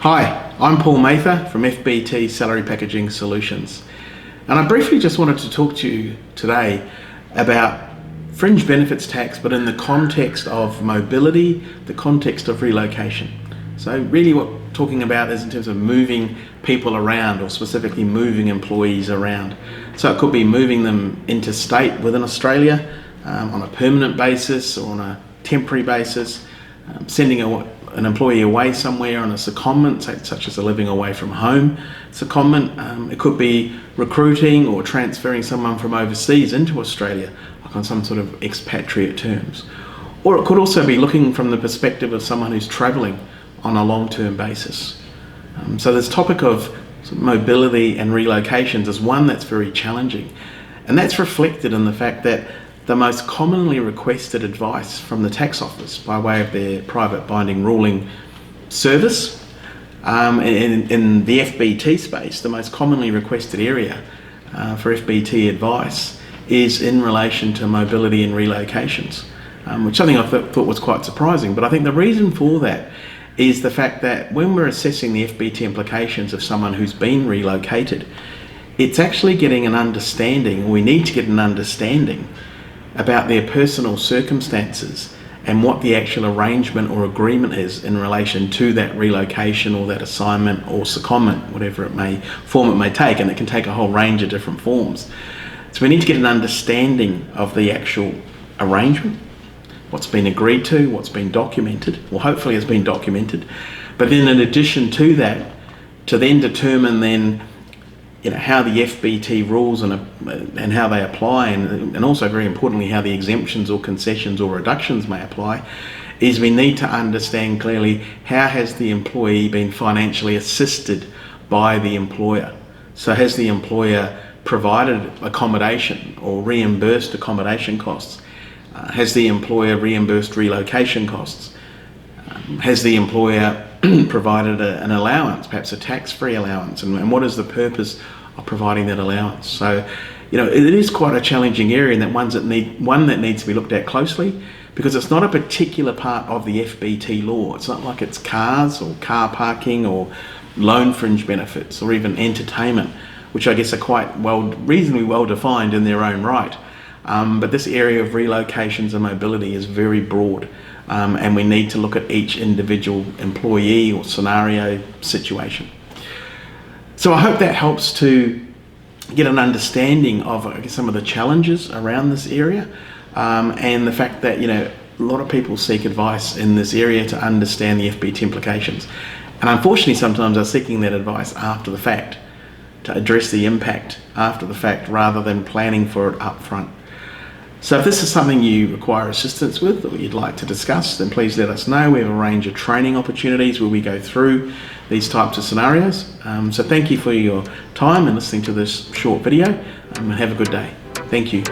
Hi, I'm Paul Mather from FBT Salary Packaging Solutions, and I briefly just wanted to talk to you today about fringe benefits tax, but in the context of mobility, the context of relocation. So really what we're talking about is in terms of moving people around, or specifically moving employees around. So it could be moving them interstate within Australia on a permanent basis or on a temporary basis, sending an employee away somewhere on a secondment, such as a living away from home secondment. It could be recruiting or transferring someone from overseas into Australia, like on some sort of expatriate terms. Or it could also be looking from the perspective of someone who's travelling on a long-term basis. So this topic of mobility and relocations is one that's very challenging, and that's reflected in the fact that the most commonly requested advice from the tax office by way of their private binding ruling service in the FBT space, the most commonly requested area for FBT advice is in relation to mobility and relocations, which something I thought was quite surprising. But I think the reason for that is the fact that when we're assessing the FBT implications of someone who's been relocated, it's actually getting an understanding, we need to get an understanding about their personal circumstances and what the actual arrangement or agreement is in relation to that relocation or that assignment or secondment, whatever form it may take, and it can take a whole range of different forms. So we need to get an understanding of the actual arrangement, what's been agreed to, what's been documented, or hopefully has been documented. But then in addition to that, to then determine how the FBT rules and how they apply, and also very importantly how the exemptions or concessions or reductions may apply, is we need to understand clearly how has the employee been financially assisted by the employer. So has the employer provided accommodation or reimbursed accommodation costs? Has the employer reimbursed relocation costs? Has the employer provided an allowance, perhaps a tax-free allowance, and what is the purpose of providing that allowance? So, it is quite a challenging area, and that one that needs to be looked at closely, because it's not a particular part of the FBT law. It's not like it's cars or car parking or loan fringe benefits or even entertainment, which I guess are reasonably well defined in their own right. But this area of relocations and mobility is very broad, and we need to look at each individual employee or scenario situation. So I hope that helps to get an understanding of some of the challenges around this area, and the fact that a lot of people seek advice in this area to understand the FBT implications, and unfortunately sometimes are seeking that advice after the fact, to address the impact after the fact rather than planning for it up front. So if this is something you require assistance with or you'd like to discuss, then please let us know. We have a range of training opportunities where we go through these types of scenarios. So thank you for your time and listening to this short video, and have a good day. Thank you.